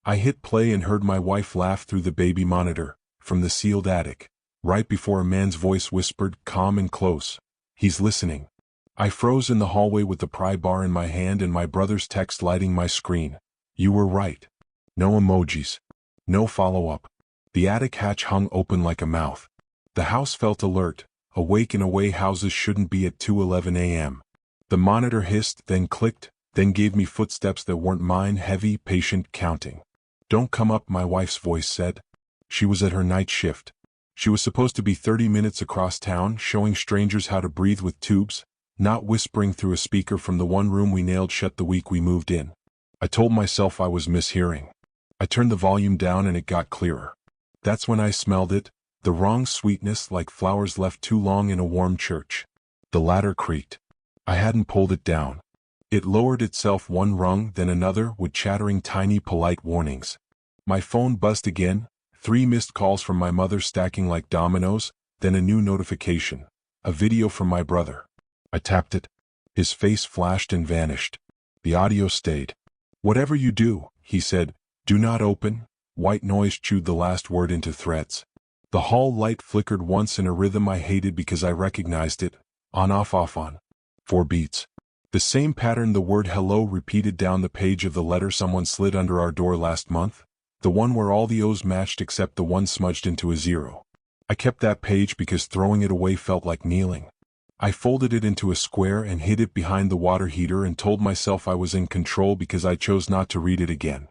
I hit play and heard my wife laugh through the baby monitor, from the sealed attic, right before a man's voice whispered, calm and close, "He's listening." I froze in the hallway with the pry bar in my hand and my brother's text lighting my screen. "You were right." No emojis. No follow-up. The attic hatch hung open like a mouth. The house felt alert, awake in a way houses shouldn't be at 2:11 a.m. The monitor hissed, then clicked, then gave me footsteps that weren't mine, heavy, patient, counting. "Don't come up," my wife's voice said. She was at her night shift. She was supposed to be 30 minutes across town, showing strangers how to breathe with tubes, not whispering through a speaker from the one room we nailed shut the week we moved in. I told myself I was mishearing. I turned the volume down and it got clearer. That's when I smelled it, the wrong sweetness, like flowers left too long in a warm church. The ladder creaked. I hadn't pulled it down. It lowered itself one rung, then another, with chattering tiny polite warnings. My phone buzzed again, 3 missed calls from my mother stacking like dominoes, then a new notification, a video from my brother. I tapped it. His face flashed and vanished. The audio stayed. "Whatever you do," he said, "do not open." White noise chewed the last word into threads. The hall light flickered once in a rhythm I hated because I recognized it. On off off on. 4 beats. The same pattern the word hello repeated down the page of the letter someone slid under our door last month. The one where all the O's matched except the one smudged into a 0. I kept that page because throwing it away felt like kneeling. I folded it into a square and hid it behind the water heater and told myself I was in control because I chose not to read it again.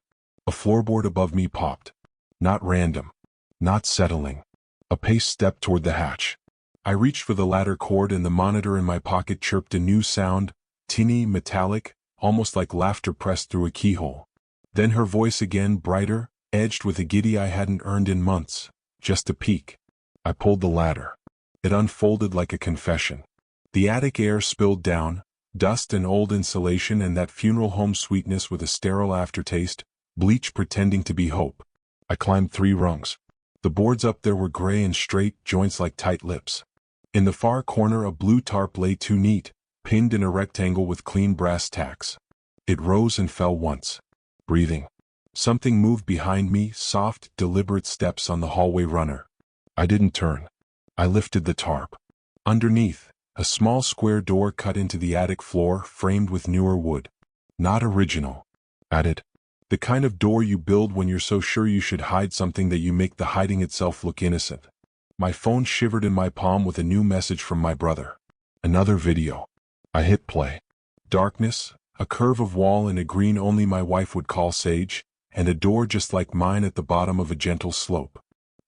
A floorboard above me popped. Not random. Not settling. A pace step toward the hatch. I reached for the ladder cord and the monitor in my pocket chirped a new sound, tinny, metallic, almost like laughter pressed through a keyhole. Then her voice again, brighter, edged with a giddy I hadn't earned in months. "Just a peek." I pulled the ladder. It unfolded like a confession. The attic air spilled down, dust and old insulation and that funeral home sweetness with a sterile aftertaste, bleach pretending to be hope. I climbed 3 rungs. The boards up there were gray and straight, joints like tight lips. In the far corner a blue tarp lay too neat, pinned in a rectangle with clean brass tacks. It rose and fell once. Breathing. Something moved behind me, soft, deliberate steps on the hallway runner. I didn't turn. I lifted the tarp. Underneath, a small square door cut into the attic floor, framed with newer wood. Not original. Added. The kind of door you build when you're so sure you should hide something that you make the hiding itself look innocent. My phone shivered in my palm with a new message from my brother. Another video. I hit play. Darkness, a curve of wall in a green only my wife would call sage, and a door just like mine at the bottom of a gentle slope.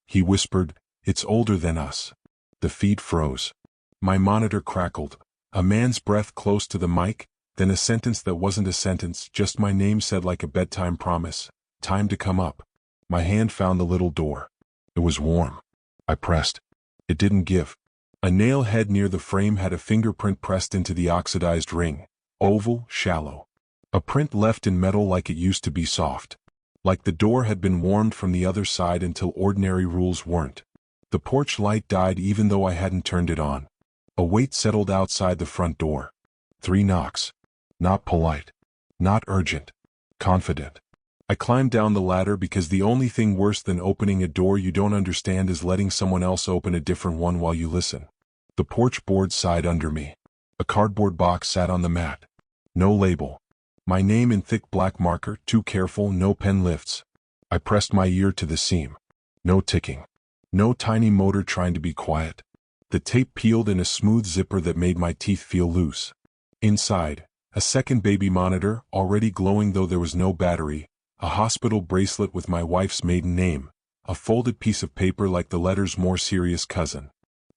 He whispered, "It's older than us." The feed froze. My monitor crackled. A man's breath close to the mic, then a sentence that wasn't a sentence, just my name said like a bedtime promise. "Time to come up." My hand found the little door. It was warm. I pressed. It didn't give. A nail head near the frame had a fingerprint pressed into the oxidized ring. Oval, shallow. A print left in metal like it used to be soft. Like the door had been warmed from the other side until ordinary rules weren't. The porch light died even though I hadn't turned it on. A weight settled outside the front door. 3 knocks. Not polite. Not urgent. Confident. I climbed down the ladder because the only thing worse than opening a door you don't understand is letting someone else open a different one while you listen. The porch board sighed under me. A cardboard box sat on the mat. No label. My name in thick black marker, too careful, no pen lifts. I pressed my ear to the seam. No ticking. No tiny motor trying to be quiet. The tape peeled in a smooth zipper that made my teeth feel loose. Inside, a second baby monitor, already glowing though there was no battery, a hospital bracelet with my wife's maiden name, a folded piece of paper like the letter's more serious cousin.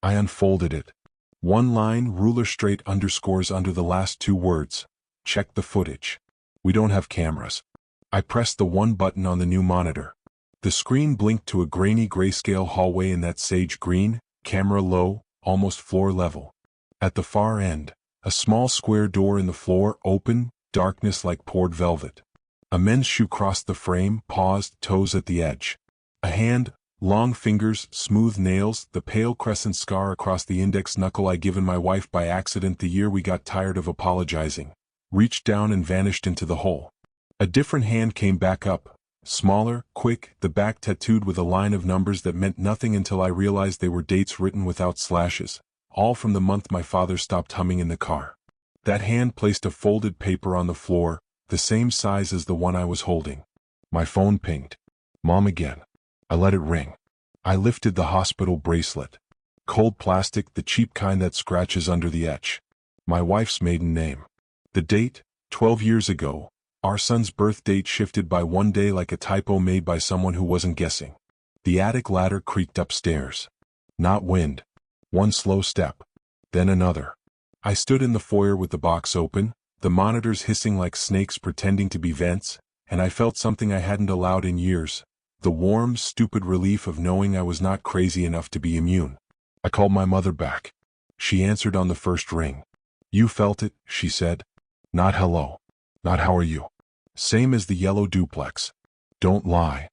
I unfolded it. 1 line, ruler straight underscores under the last 2 words. Check the footage. We don't have cameras. I pressed the 1 button on the new monitor. The screen blinked to a grainy grayscale hallway in that sage green, camera low, almost floor level. At the far end, a small square door in the floor, open, darkness like poured velvet. A men's shoe crossed the frame, paused, toes at the edge. A hand, long fingers, smooth nails, the pale crescent scar across the index knuckle I given my wife by accident the year we got tired of apologizing, reached down and vanished into the hole. A different hand came back up, Smaller, quick, the back tattooed with a line of numbers that meant nothing until I realized they were dates written without slashes, all from the month my father stopped humming in the car. That hand placed a folded paper on the floor, the same size as the one I was holding. My phone pinged. Mom again. I let it ring. I lifted the hospital bracelet. Cold plastic, the cheap kind that scratches under the etch. My wife's maiden name. The date, 12 years ago. Our son's birth date shifted by one day like a typo made by someone who wasn't guessing. The attic ladder creaked upstairs. Not wind. One slow step. Then another. I stood in the foyer with the box open, the monitors hissing like snakes pretending to be vents, and I felt something I hadn't allowed in years. The warm, stupid relief of knowing I was not crazy enough to be immune. I called my mother back. She answered on the first ring. You felt it, she said. Not hello. Not how are you. Same as the yellow duplex. Don't lie.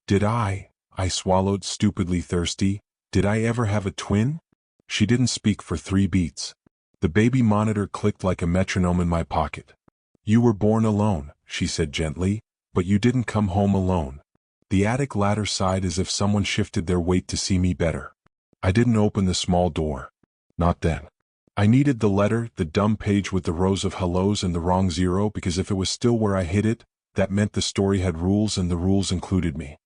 Did I swallowed, stupidly thirsty. Did I ever have a twin? She didn't speak for 3 beats. The baby monitor clicked like a metronome in my pocket. You were born alone, she said gently, but you didn't come home alone. The attic ladder sighed as if someone shifted their weight to see me better. I didn't open the small door. Not then. I needed the letter, the dumb page with the rows of hellos and the wrong zero, because if it was still where I hid it, that meant the story had rules and the rules included me.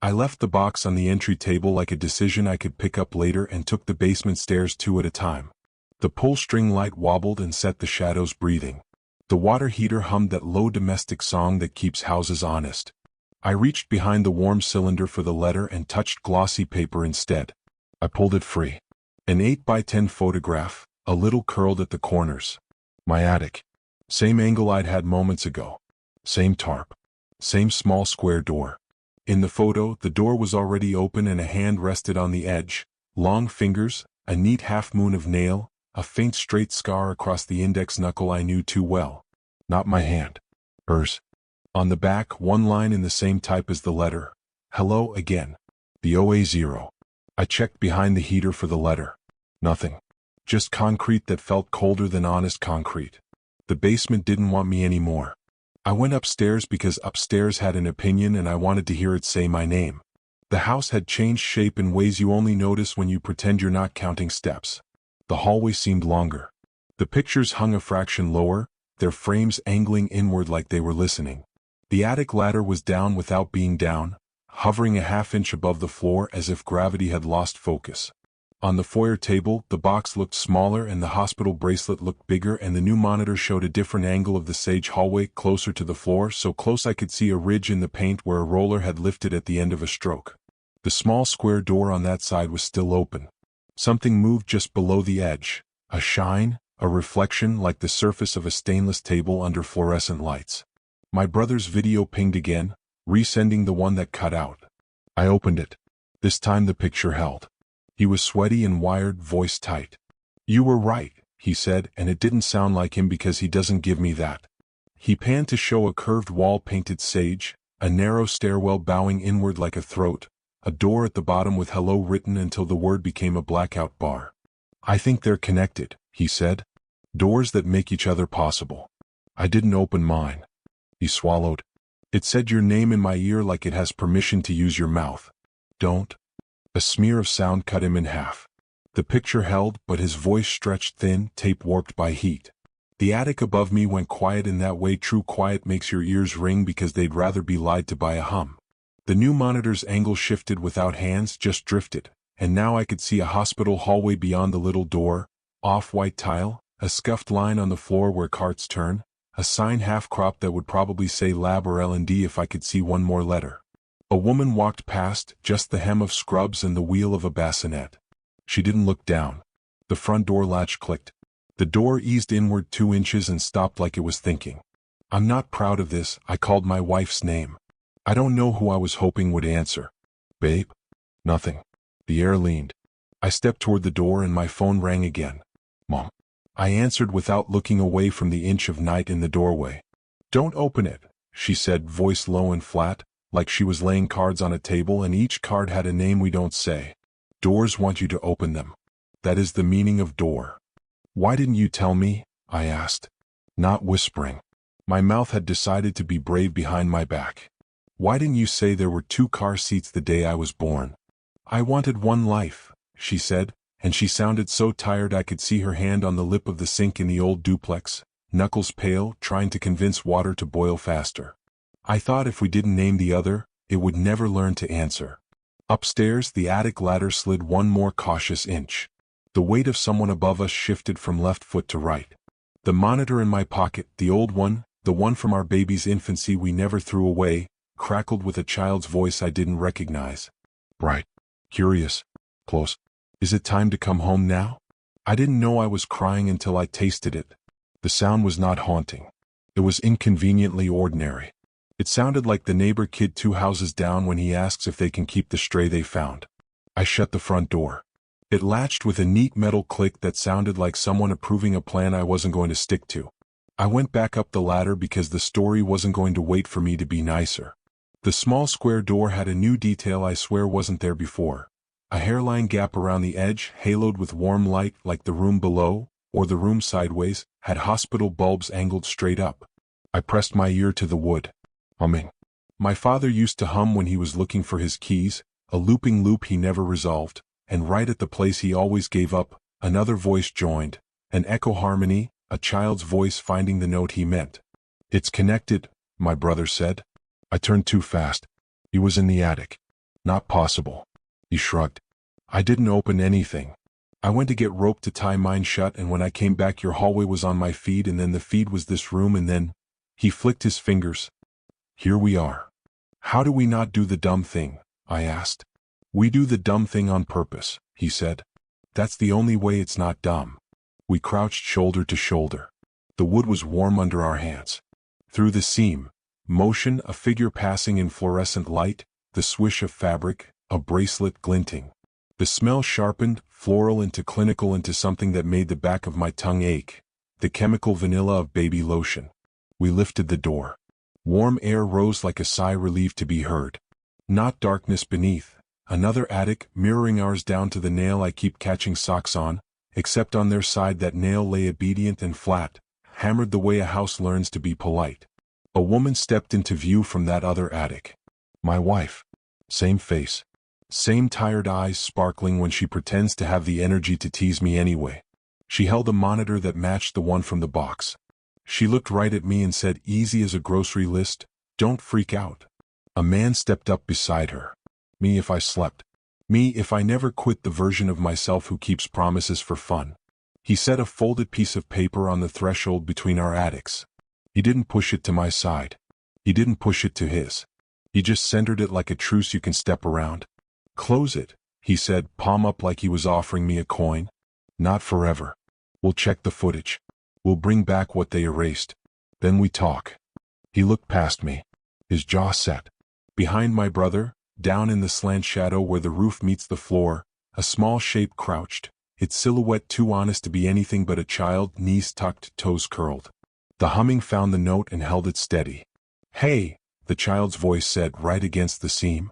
I left the box on the entry table like a decision I could pick up later and took the basement stairs 2 at a time. The pull-string light wobbled and set the shadows breathing. The water heater hummed that low domestic song that keeps houses honest. I reached behind the warm cylinder for the letter and touched glossy paper instead. I pulled it free. An 8x10 photograph, a little curled at the corners. My attic. Same angle I'd had moments ago. Same tarp. Same small square door. In the photo, the door was already open and a hand rested on the edge. Long fingers, a neat half-moon of nail, a faint straight scar across the index knuckle I knew too well. Not my hand. Hers. On the back, one line in the same type as the letter. Hello again. The OA0. I checked behind the heater for the letter. Nothing. Just concrete that felt colder than honest concrete. The basement didn't want me anymore. I went upstairs because upstairs had an opinion and I wanted to hear it say my name. The house had changed shape in ways you only notice when you pretend you're not counting steps. The hallway seemed longer. The pictures hung a fraction lower, their frames angling inward like they were listening. The attic ladder was down without being down, hovering a half-inch above the floor as if gravity had lost focus. On the foyer table, the box looked smaller and the hospital bracelet looked bigger, and the new monitor showed a different angle of the sage hallway closer to the floor, so close I could see a ridge in the paint where a roller had lifted at the end of a stroke. The small square door on that side was still open. Something moved just below the edge. A shine, a reflection like the surface of a stainless table under fluorescent lights. My brother's video pinged again, resending the one that cut out. I opened it. This time the picture held. He was sweaty and wired, voice tight. You were right, he said, and it didn't sound like him because he doesn't give me that. He panned to show a curved wall painted sage, a narrow stairwell bowing inward like a throat, a door at the bottom with hello written until the word became a blackout bar. I think they're connected, he said. Doors that make each other possible. I didn't open mine. He swallowed. It said your name in my ear like it has permission to use your mouth. Don't. A smear of sound cut him in half. The picture held, but his voice stretched thin, tape-warped by heat. The attic above me went quiet in that way true quiet makes your ears ring because they'd rather be lied to by a hum. The new monitor's angle shifted without hands, just drifted, and now I could see a hospital hallway beyond the little door, off-white tile, a scuffed line on the floor where carts turn, a sign half-cropped that would probably say lab or L&D if I could see one more letter. A woman walked past, just the hem of scrubs and the wheel of a bassinet. She didn't look down. The front door latch clicked. The door eased inward 2 inches and stopped like it was thinking. I'm not proud of this, I called my wife's name. I don't know who I was hoping would answer. Babe? Nothing. The air leaned. I stepped toward the door and my phone rang again. Mom. I answered without looking away from the inch of night in the doorway. Don't open it, she said, voice low and flat, like she was laying cards on a table and each card had a name we don't say. Doors want you to open them. That is the meaning of door. Why didn't you tell me? I asked. Not whispering. My mouth had decided to be brave behind my back. Why didn't you say there were 2 car seats the day I was born? I wanted one life, she said, and she sounded so tired I could see her hand on the lip of the sink in the old duplex, knuckles pale, trying to convince water to boil faster. I thought if we didn't name the other, it would never learn to answer. Upstairs, the attic ladder slid one more cautious inch. The weight of someone above us shifted from left foot to right. The monitor in my pocket, the old one, the one from our baby's infancy we never threw away, crackled with a child's voice I didn't recognize. Bright. Curious. Close. Is it time to come home now? I didn't know I was crying until I tasted it. The sound was not haunting. It was inconveniently ordinary. It sounded like the neighbor kid 2 houses down when he asks if they can keep the stray they found. I shut the front door. It latched with a neat metal click that sounded like someone approving a plan I wasn't going to stick to. I went back up the ladder because the story wasn't going to wait for me to be nicer. The small square door had a new detail I swear wasn't there before. A hairline gap around the edge, haloed with warm light like the room below, or the room sideways, had hospital bulbs angled straight up. I pressed my ear to the wood. Humming. My father used to hum when he was looking for his keys, a looping loop he never resolved, and right at the place he always gave up, another voice joined, an echo harmony, a child's voice finding the note he meant. It's connected, my brother said. I turned too fast. He was in the attic. Not possible. He shrugged. I didn't open anything. I went to get rope to tie mine shut, and when I came back your hallway was on my feed, and then the feed was this room, and then... He flicked his fingers. Here we are. How do we not do the dumb thing? I asked. We do the dumb thing on purpose, he said. That's the only way it's not dumb. We crouched shoulder to shoulder. The wood was warm under our hands. Through the seam, motion, a figure passing in fluorescent light, the swish of fabric, a bracelet glinting. The smell sharpened, floral into clinical, into something that made the back of my tongue ache, the chemical vanilla of baby lotion. We lifted the door. Warm air rose like a sigh relieved to be heard. Not darkness beneath. Another attic, mirroring ours down to the nail I keep catching socks on, except on their side that nail lay obedient and flat, hammered the way a house learns to be polite. A woman stepped into view from that other attic. My wife. Same face. Same tired eyes sparkling when she pretends to have the energy to tease me anyway. She held a monitor that matched the one from the box. She looked right at me and said, easy as a grocery list, don't freak out. A man stepped up beside her. Me if I slept. Me if I never quit, the version of myself who keeps promises for fun. He set a folded piece of paper on the threshold between our attics. He didn't push it to my side. He didn't push it to his. He just centered it like a truce you can step around. Close it, he said, palm up like he was offering me a coin. Not forever. We'll check the footage. We'll bring back what they erased. Then we talk. He looked past me. His jaw set. Behind my brother, down in the slant shadow where the roof meets the floor, a small shape crouched, its silhouette too honest to be anything but a child, knees tucked, toes curled. The humming found the note and held it steady. Hey, the child's voice said right against the seam.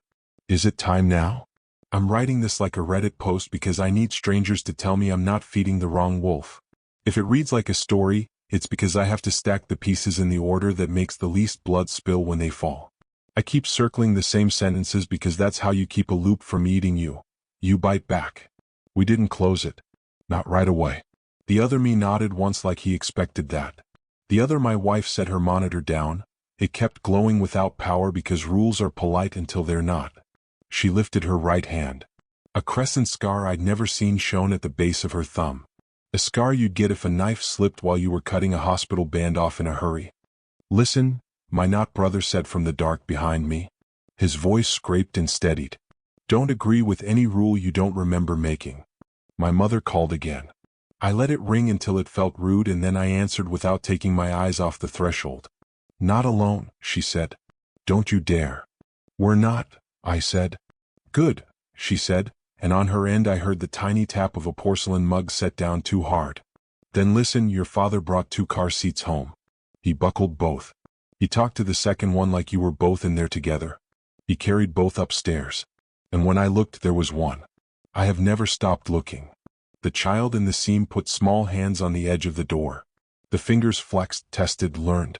Is it time now? I'm writing this like a Reddit post because I need strangers to tell me I'm not feeding the wrong wolf. If it reads like a story, it's because I have to stack the pieces in the order that makes the least blood spill when they fall. I keep circling the same sentences because that's how you keep a loop from eating you. You bite back. We didn't close it. Not right away. The other me nodded once like he expected that. The other my wife set her monitor down. It kept glowing without power because rules are polite until they're not. She lifted her right hand. A crescent scar I'd never seen shone at the base of her thumb. A scar you'd get if a knife slipped while you were cutting a hospital band off in a hurry. Listen, my not brother said from the dark behind me. His voice scraped and steadied. Don't agree with any rule you don't remember making. My mother called again. I let it ring until it felt rude, and then I answered without taking my eyes off the threshold. Not alone, she said. Don't you dare. We're not, I said. Good, she said, and on her end I heard the tiny tap of a porcelain mug set down too hard. Then listen, your father brought 2 car seats home. He buckled both. He talked to the second one like you were both in there together. He carried both upstairs. And when I looked, there was one. I have never stopped looking. The child in the seam put small hands on the edge of the door. The fingers flexed, tested, learned.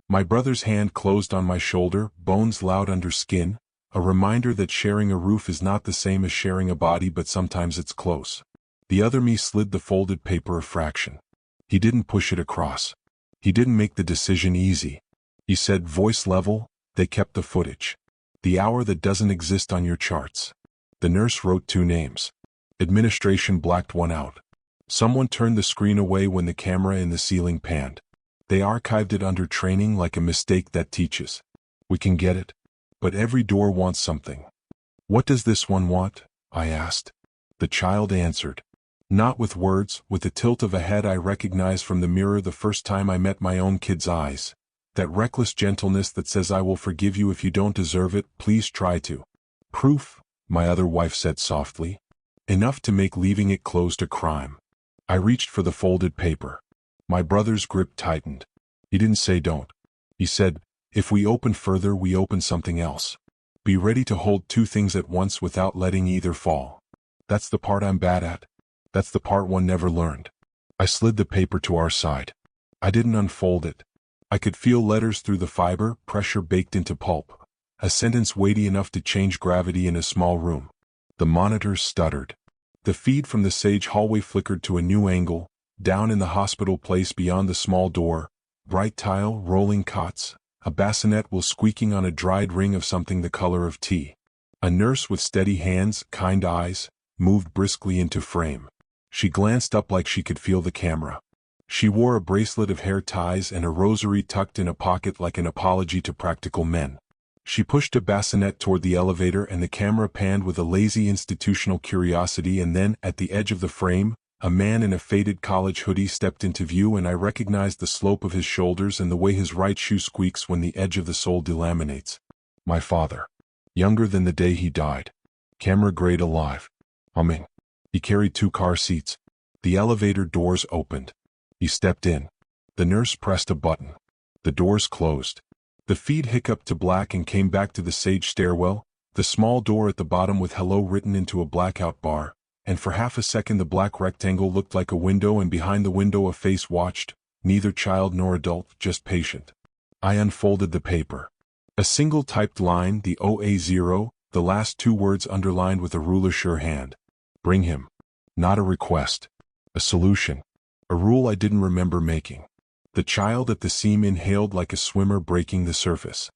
My brother's hand closed on my shoulder, bones loud under skin, a reminder that sharing a roof is not the same as sharing a body, but sometimes it's close. The other me slid the folded paper a fraction. He didn't push it across. He didn't make the decision easy. He said, voice level, they kept the footage. The hour that doesn't exist on your charts. The nurse wrote 2 names. Administration blacked one out. Someone turned the screen away when the camera in the ceiling panned. They archived it under training like a mistake that teaches. We can get it. But every door wants something. What does this one want? I asked. The child answered. Not with words, with the tilt of a head I recognized from the mirror the first time I met my own kid's eyes. That reckless gentleness that says I will forgive you if you don't deserve it, please try to. Proof, my other wife said softly. Enough to make leaving it closed a crime. I reached for the folded paper. My brother's grip tightened. He didn't say don't. He said, if we open further, we open something else. Be ready to hold 2 things at once without letting either fall. That's the part I'm bad at. That's the part one never learned. I slid the paper to our side. I didn't unfold it. I could feel letters through the fiber, pressure baked into pulp. A sentence weighty enough to change gravity in a small room. The monitors stuttered. The feed from the sage hallway flickered to a new angle, down in the hospital place beyond the small door, bright tile, rolling cots, a bassinet while squeaking on a dried ring of something the color of tea. A nurse with steady hands, kind eyes, moved briskly into frame. She glanced up like she could feel the camera. She wore a bracelet of hair ties and a rosary tucked in a pocket like an apology to practical men. She pushed a bassinet toward the elevator and the camera panned with a lazy institutional curiosity, and then, at the edge of the frame, a man in a faded college hoodie stepped into view, and I recognized the slope of his shoulders and the way his right shoe squeaks when the edge of the sole delaminates. My father. Younger than the day he died. Camera grade alive. Humming. He carried 2 car seats. The elevator doors opened. He stepped in. The nurse pressed a button. The doors closed. The feed hiccuped to black and came back to the sage stairwell, the small door at the bottom with hello written into a blackout bar, and for half a second the black rectangle looked like a window, and behind the window a face watched, neither child nor adult, just patient. I unfolded the paper. A single typed line, the OA0, the last 2 words underlined with a ruler-sure hand. Bring him. Not a request. A solution. A rule I didn't remember making. The child at the seam inhaled like a swimmer breaking the surface.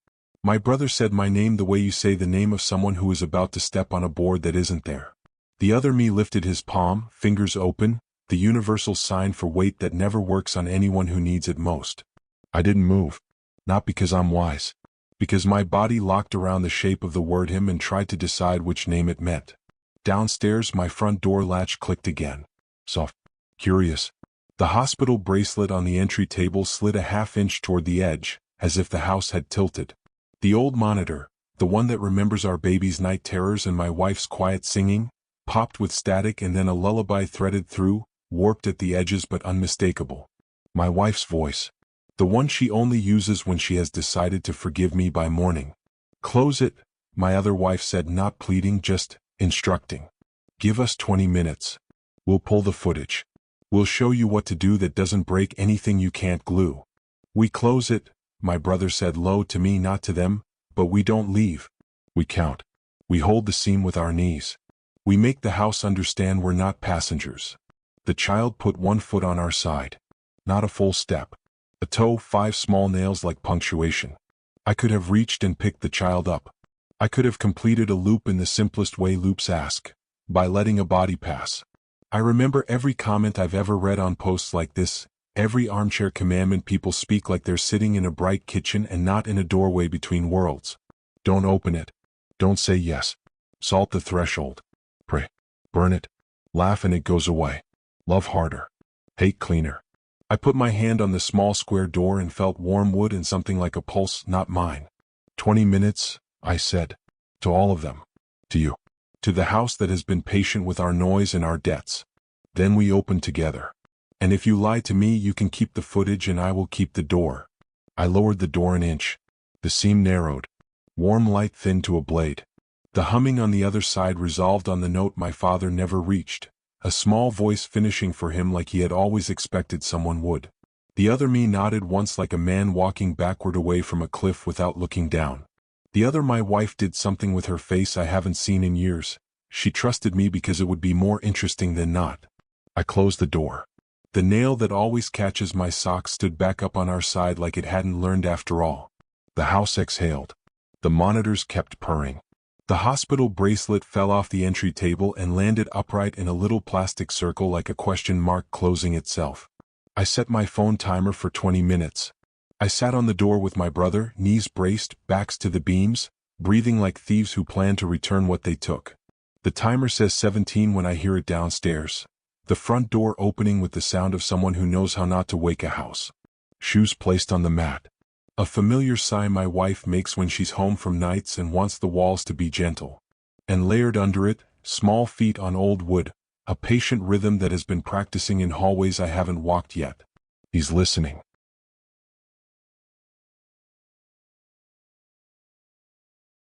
My brother said my name the way you say the name of someone who is about to step on a board that isn't there. The other me lifted his palm, fingers open, the universal sign for weight that never works on anyone who needs it most. I didn't move. Not because I'm wise. Because my body locked around the shape of the word him and tried to decide which name it meant. Downstairs, my front door latch clicked again. Soft. Curious. The hospital bracelet on the entry table slid a half-inch toward the edge, as if the house had tilted. The old monitor, the one that remembers our baby's night terrors and my wife's quiet singing, popped with static and then a lullaby threaded through, warped at the edges but unmistakable. My wife's voice. The one she only uses when she has decided to forgive me by morning. Close it, my other wife said, not pleading, just instructing. Give us 20 minutes. We'll pull the footage. We'll show you what to do that doesn't break anything you can't glue. We close it, my brother said low to me, not to them, but we don't leave. We count. We hold the seam with our knees. We make the house understand we're not passengers. The child put 1 foot on our side. Not a full step. A toe, 5 small nails like punctuation. I could have reached and picked the child up. I could have completed a loop in the simplest way loops ask, by letting a body pass. I remember every comment I've ever read on posts like this, every armchair commandment people speak like they're sitting in a bright kitchen and not in a doorway between worlds. Don't open it. Don't say yes. Salt the threshold. Pray. Burn it. Laugh and it goes away. Love harder. Hate cleaner. I put my hand on the small square door and felt warm wood and something like a pulse, not mine. 20 minutes, I said. To all of them. To you. To the house that has been patient with our noise and our debts. Then we open together. And if you lie to me, you can keep the footage and I will keep the door. I lowered the door an inch. The seam narrowed. Warm light thinned to a blade. The humming on the other side resolved on the note my father never reached, a small voice finishing for him like he had always expected someone would. The other me nodded once like a man walking backward away from a cliff without looking down. The other my wife did something with her face I haven't seen in years. She trusted me because it would be more interesting than not. I closed the door. The nail that always catches my sock stood back up on our side like it hadn't learned after all. The house exhaled. The monitors kept purring. The hospital bracelet fell off the entry table and landed upright in a little plastic circle like a question mark closing itself. I set my phone timer for 20 minutes. I sat on the door with my brother, knees braced, backs to the beams, breathing like thieves who plan to return what they took. The timer says 17 when I hear it downstairs. The front door opening with the sound of someone who knows how not to wake a house. Shoes placed on the mat. A familiar sigh my wife makes when she's home from nights and wants the walls to be gentle. And layered under it, small feet on old wood, a patient rhythm that has been practicing in hallways I haven't walked yet. He's listening.